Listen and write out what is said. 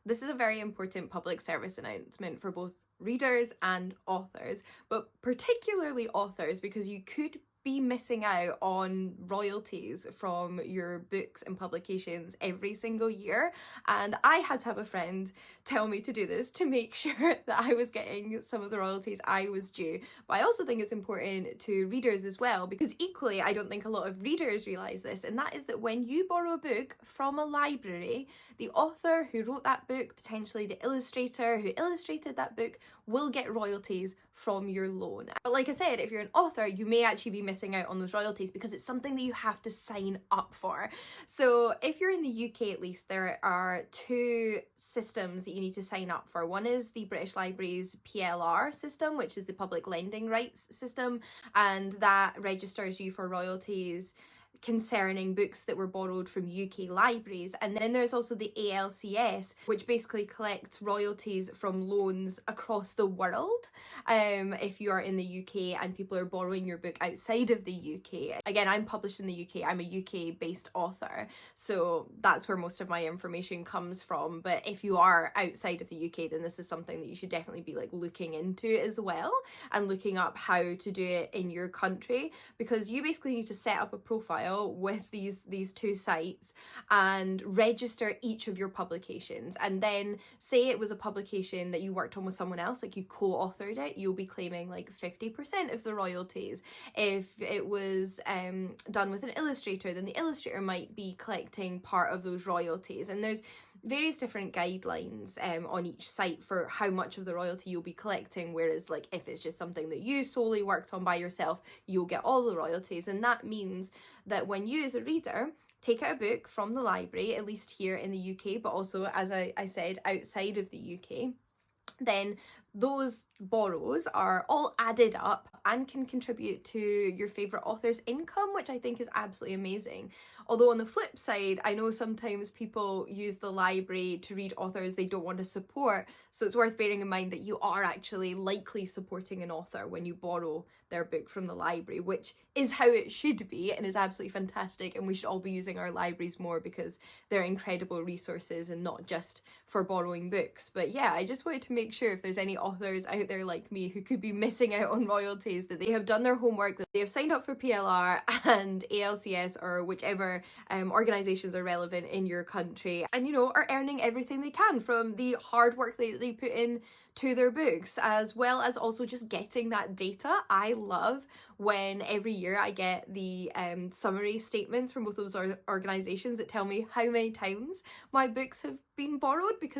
This is a very important public service announcement for both readers and authors, but particularly authors, because you could be missing out on royalties from your books and publications every single year. And I had to have a friend tell me to do this to make sure that I was getting some of the royalties I was due. But I also think it's important to readers as well, because equally I don't think a lot of readers realise this, and that is that when you borrow a book from a library, the author who wrote that book, potentially the illustrator who illustrated that book, will get royalties from your loan. But like I said, if you're an author, you may actually be missing out on those royalties because it's something that you have to sign up for. So if you're in the UK, at least, there are two systems that you need to sign up for. One is the British Library's PLR system, which is the public lending rights system, and that registers you for royalties concerning books that were borrowed from UK libraries. And then there's also the ALCS, which basically collects royalties from loans across the world. If you are in the UK and people are borrowing your book outside of the UK. Again, I'm published in the UK, I'm a UK based author, so that's where most of my information comes from. But if you are outside of the UK, then this is something that you should definitely be like looking into as well, and looking up how to do it in your country, because you basically need to set up a profile with these two sites and register each of your publications. And then say it was a publication that you worked on with someone else, like you co-authored it, you'll be claiming like 50% of the royalties. If it was done with an illustrator, then the illustrator might be collecting part of those royalties. And there's various different guidelines on each site for how much of the royalty you'll be collecting, whereas like if it's just something that you solely worked on by yourself, you'll get all the royalties. And that means that when you as a reader take out a book from the library, at least here in the UK, but also, as I said, outside of the UK, then those borrows are all added up and can contribute to your favourite author's income, which I think is absolutely amazing. Although on the flip side, I know sometimes people use the library to read authors they don't want to support, so it's worth bearing in mind that you are actually likely supporting an author when you borrow their book from the library, which is how it should be and is absolutely fantastic, and we should all be using our libraries more because they're incredible resources and not just for borrowing books. But yeah, I just wanted to make sure if there's any authors out there like me who could be missing out on royalties, that they have done their homework, that they have signed up for PLR and ALCS or whichever organisations are relevant in your country, and you know, are earning everything they can from the hard work that they put in to their books, as well as also just getting that data. I love when every year I get the summary statements from both those organisations that tell me how many times my books have been borrowed, because